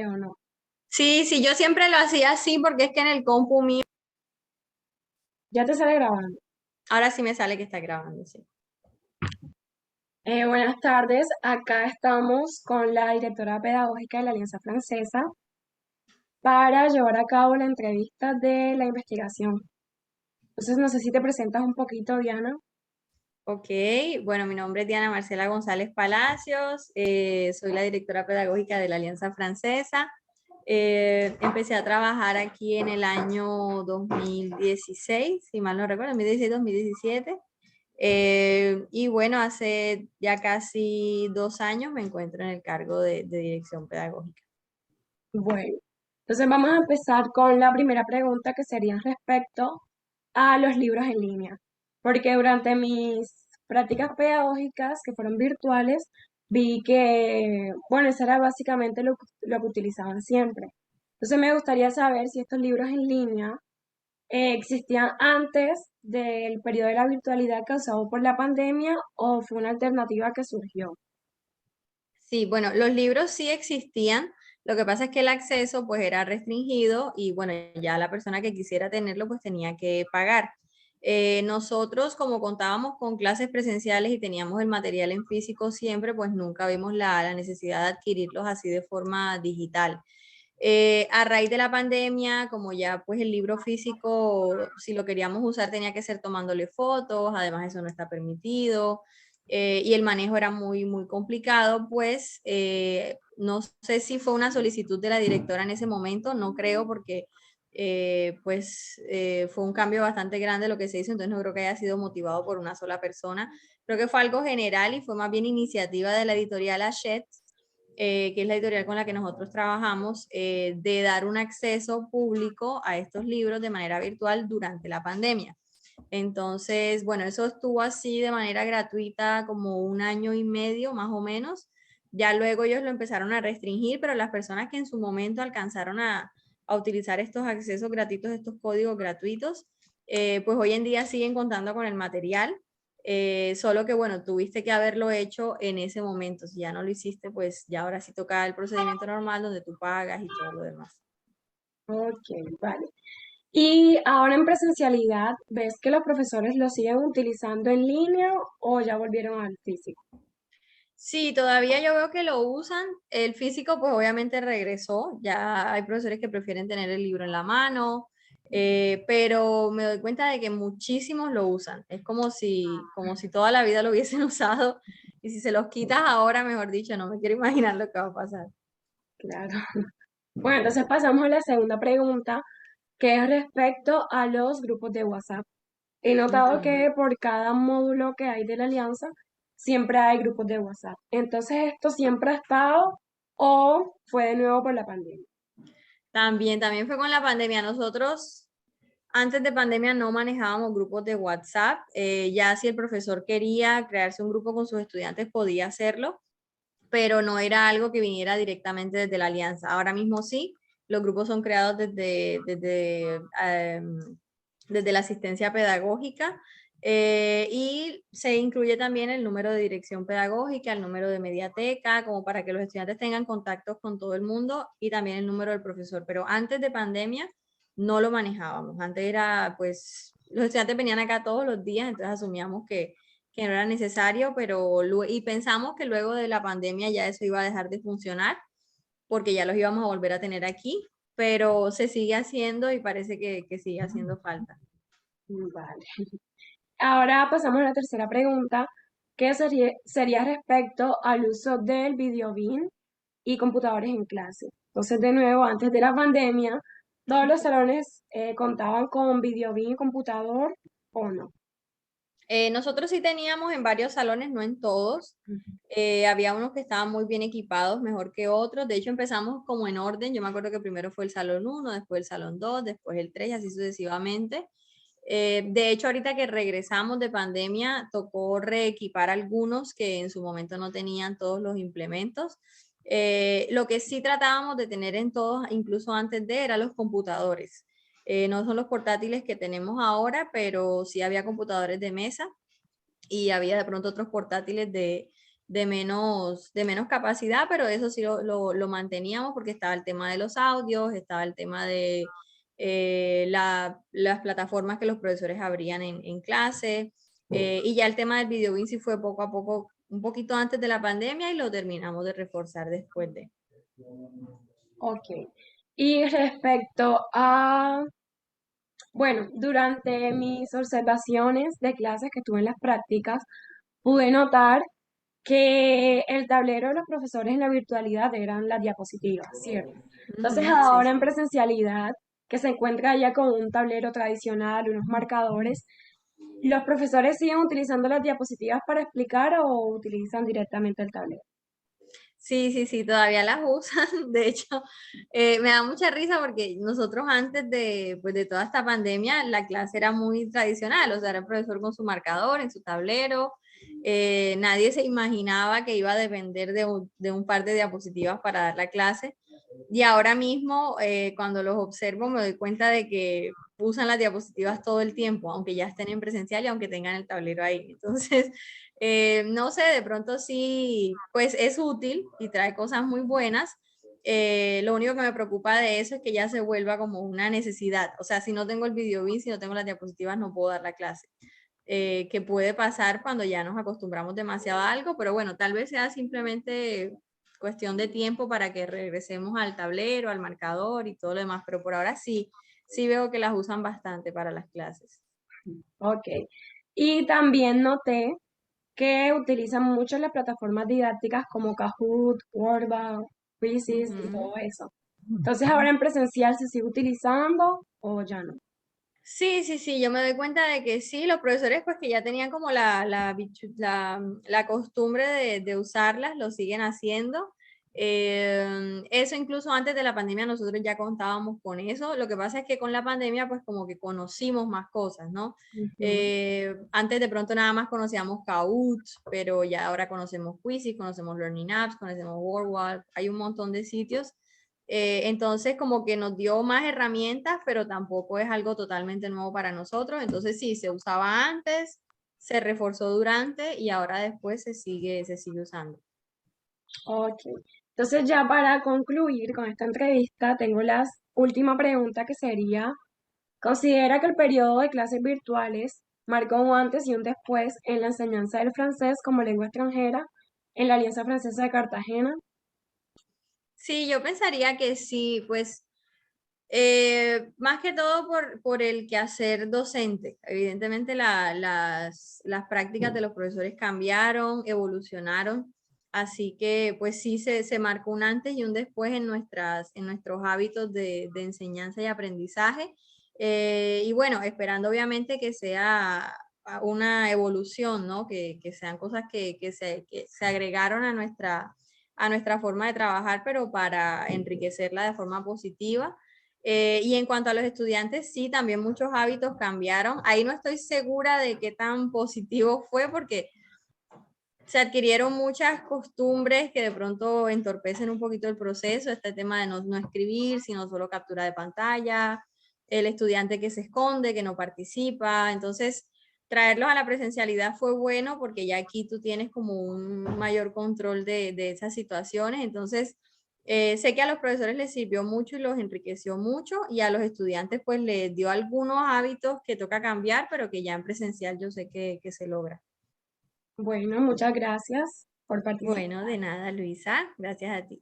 o no. Sí, sí, yo siempre lo hacía así porque es que en el compu mío, Ya te sale grabando. ahora sí me sale que está grabando, sí. Buenas tardes, acá estamos con la directora pedagógica de la Alianza Francesa para llevar a cabo la entrevista de la investigación. Entonces, no sé si te presentas un poquito, Diana. Ok, bueno, mi nombre es Diana Marcela González Palacios, soy la directora pedagógica de la Alianza Francesa. Empecé a trabajar aquí en el año 2016, si mal no recuerdo, 2016-2017. Y bueno, hace ya casi 2 años me encuentro en el cargo de dirección pedagógica. Bueno, entonces vamos a empezar con la primera pregunta que sería respecto a los libros en línea, porque durante mis prácticas pedagógicas que fueron virtuales, vi que, bueno, eso era básicamente lo que utilizaban siempre. Entonces me gustaría saber si estos libros en línea existían antes del periodo de la virtualidad causado por la pandemia o fue una alternativa que surgió. Sí, bueno, los libros sí existían, lo que pasa es que el acceso pues era restringido y bueno, ya la persona que quisiera tenerlo pues tenía que pagar. Nosotros como contábamos con clases presenciales y teníamos el material en físico siempre, pues nunca vimos la necesidad de adquirirlos así de forma digital. A raíz de la pandemia, como ya pues el libro físico, si lo queríamos usar tenía que ser tomándole fotos, además eso no está permitido, y el manejo era muy, muy complicado, pues no sé si fue una solicitud de la directora en ese momento, no creo porque fue un cambio bastante grande lo que se hizo, entonces no creo que haya sido motivado por una sola persona, creo que fue algo general y fue más bien iniciativa de la editorial Hachette, que es la editorial con la que nosotros trabajamos, de dar un acceso público a estos libros de manera virtual durante la pandemia. Entonces, bueno, eso estuvo así de manera gratuita como 1 año y medio más o menos. Ya luego ellos lo empezaron a restringir, pero las personas que en su momento alcanzaron a utilizar estos accesos gratuitos, estos códigos gratuitos, pues hoy en día siguen contando con el material, solo que bueno, tuviste que haberlo hecho en ese momento. Si ya no lo hiciste, pues ya ahora sí toca el procedimiento normal donde tú pagas y todo lo demás. Ok, vale. Y ahora en presencialidad, ¿ves que los profesores lo siguen utilizando en línea o ya volvieron al físico? Sí, todavía yo veo que lo usan. El físico, pues obviamente regresó. Ya hay profesores que prefieren tener el libro en la mano, pero me doy cuenta de que muchísimos lo usan. Es como si toda la vida lo hubiesen usado. Y si se los quitas ahora, mejor dicho, no me quiero imaginar lo que va a pasar. Claro. Bueno, entonces pasamos a la segunda pregunta, que es respecto a los grupos de WhatsApp. He notado Ujú. que por cada módulo que hay de la alianza, siempre hay grupos de WhatsApp. Entonces, ¿esto siempre ha estado o fue de nuevo por la pandemia? También fue con la pandemia. Nosotros antes de pandemia no manejábamos grupos de WhatsApp. Ya si el profesor quería crearse un grupo con sus estudiantes podía hacerlo, pero no era algo que viniera directamente desde la alianza. Ahora mismo sí, los grupos son creados desde la asistencia pedagógica, y se incluye también el número de dirección pedagógica, el número de mediateca, como para que los estudiantes tengan contactos con todo el mundo y también el número del profesor. Pero antes de pandemia no lo manejábamos. Antes era, pues, los estudiantes venían acá todos los días, entonces asumíamos que no era necesario, y pensamos que luego de la pandemia ya eso iba a dejar de funcionar porque ya los íbamos a volver a tener aquí, pero se sigue haciendo y parece que sigue haciendo falta. Vale. Ahora pasamos a la tercera pregunta, que sería respecto al uso del videobeam y computadores en clase. Entonces, de nuevo, antes de la pandemia, ¿todos los salones contaban con videobeam y computador o no? Nosotros sí teníamos en varios salones, no en todos. Había unos que estaban muy bien equipados, mejor que otros. De hecho, empezamos como en orden. Yo me acuerdo que primero fue el salón 1, después el salón 2, después el 3 y así sucesivamente. De hecho, ahorita que regresamos de pandemia, tocó reequipar algunos que en su momento no tenían todos los implementos. Lo que sí tratábamos de tener en todos, incluso antes de, eran los computadores. No son los portátiles que tenemos ahora, pero sí había computadores de mesa y había de pronto otros portátiles de menos capacidad, pero eso sí lo manteníamos porque estaba el tema de los audios, estaba el tema de las plataformas que los profesores abrían en clase, y ya el tema del video sí fue poco a poco, un poquito antes de la pandemia y lo terminamos de reforzar después de. Ok. Y respecto a, bueno, durante mis observaciones de clases que tuve en las prácticas, pude notar que el tablero de los profesores en la virtualidad eran las diapositivas, ¿cierto? Entonces Ujú, sí, ahora sí. en presencialidad, que se encuentra ya con un tablero tradicional, unos marcadores, ¿los profesores siguen utilizando las diapositivas para explicar o utilizan directamente el tablero? Sí, sí, sí, todavía las usan. De hecho, me da mucha risa porque nosotros antes de, pues, de toda esta pandemia, la clase era muy tradicional, o sea, era el profesor con su marcador en su tablero. Nadie se imaginaba que iba a depender de un par de diapositivas para dar la clase. Y ahora mismo, cuando los observo, me doy cuenta de que usan las diapositivas todo el tiempo, aunque ya estén en presencial y aunque tengan el tablero ahí. Entonces, no sé, de pronto sí, pues es útil y trae cosas muy buenas. Lo único que me preocupa de eso es que ya se vuelva como una necesidad. O sea, si no tengo el video bien, si no tengo las diapositivas, no puedo dar la clase. Que puede pasar cuando ya nos acostumbramos demasiado a algo, pero bueno, tal vez sea simplemente cuestión de tiempo para que regresemos al tablero, al marcador y todo lo demás, pero por ahora sí, sí veo que las usan bastante para las clases. Ok. Y también noté que utilizan mucho las plataformas didácticas como Kahoot, Wordba, Quizzes y Ujú. todo eso. Entonces ahora en presencial se sigue utilizando o ya no. Sí, sí, sí, yo me doy cuenta de que sí, los profesores pues que ya tenían como la costumbre de usarlas, lo siguen haciendo. Eso incluso antes de la pandemia nosotros ya contábamos con eso. Lo que pasa es que con la pandemia pues como que conocimos más cosas, ¿no? Ujú. Antes de pronto nada más conocíamos Kahoot, pero ya ahora conocemos Quizzes, conocemos Learning Apps, conocemos WordWall, hay un montón de sitios. Entonces, como que nos dio más herramientas, pero tampoco es algo totalmente nuevo para nosotros. Entonces, sí, se usaba antes, se reforzó durante y ahora después se sigue usando. Ok. Entonces ya para concluir con esta entrevista, tengo la última pregunta que sería, ¿considera que el periodo de clases virtuales marcó un antes y un después en la enseñanza del francés como lengua extranjera en la Alianza Francesa de Cartagena? Sí, yo pensaría que sí, pues más que todo por el quehacer docente. Evidentemente las prácticas de los profesores cambiaron, evolucionaron, así que pues sí se marcó un antes y un después en, en nuestros hábitos de enseñanza y aprendizaje. Y bueno, esperando obviamente que sea una evolución, ¿no? Que sean cosas que se agregaron a nuestra forma de trabajar, pero para enriquecerla de forma positiva. Y en cuanto a los estudiantes, sí, también muchos hábitos cambiaron. Ahí no estoy segura de qué tan positivo fue porque se adquirieron muchas costumbres que de pronto entorpecen un poquito el proceso, este tema de no escribir, sino solo captura de pantalla, el estudiante que se esconde, que no participa. Entonces, traerlos a la presencialidad fue bueno porque ya aquí tú tienes como un mayor control de esas situaciones. Entonces, sé que a los profesores les sirvió mucho y los enriqueció mucho y a los estudiantes pues les dio algunos hábitos que toca cambiar, pero que ya en presencial yo sé que se logra. Bueno, muchas gracias por participar. Bueno, de nada, Luisa. Gracias a ti.